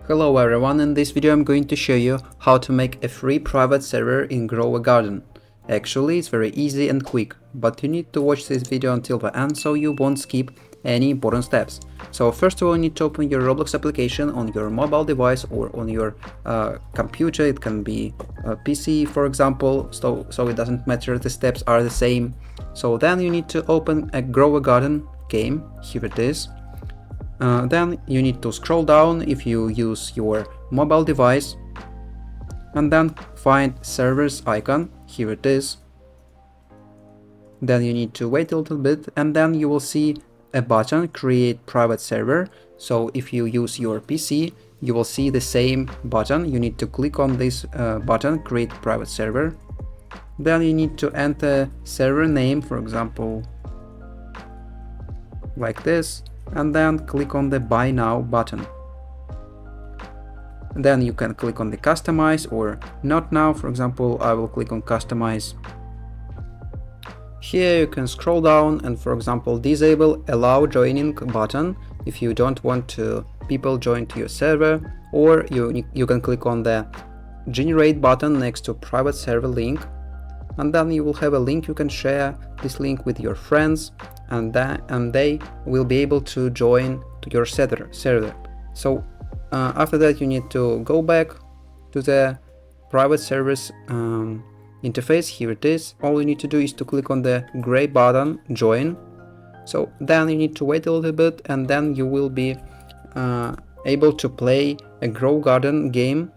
Hello everyone, in this video I'm going to show you how to make a free private server in Grow a Garden. Actually, it's very easy and quick, but you need to watch this video until the end so you won't skip any important steps. So first of all, you need to open your Roblox application on your mobile device or on your computer. It can be a PC, for example, so it doesn't matter, the steps are the same. So then you need to open a Grow a Garden game. Here it is. Then you need to scroll down if you use your mobile device, and then find servers icon. Here it is. Then you need to wait a little bit, and then you will see a button, create private server. So if you use your PC, you will see the same button. You need to click on this button, create private server. Then you need to enter server name, for example, like this, and then click on the buy now button. Then you can click on the customize or not now. For example, I will click on customize. Here you can scroll down and, for example, disable allow joining button if you don't want people join to your server, or you can click on the generate button next to private server link, and then you will have a link. You can share this link with your friends, and they will be able to join to your server. So after that, you need to go back to the private servers interface. Here it is. All you need to do is to click on the gray button, join. So then you need to wait a little bit, and then you will be able to play a Grow Garden game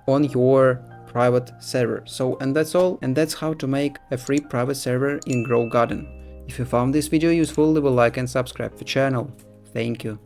on your private server. And that's all, and that's how to make a free private server in Grow Garden. If you found this video useful, leave a like and subscribe to the channel. Thank you.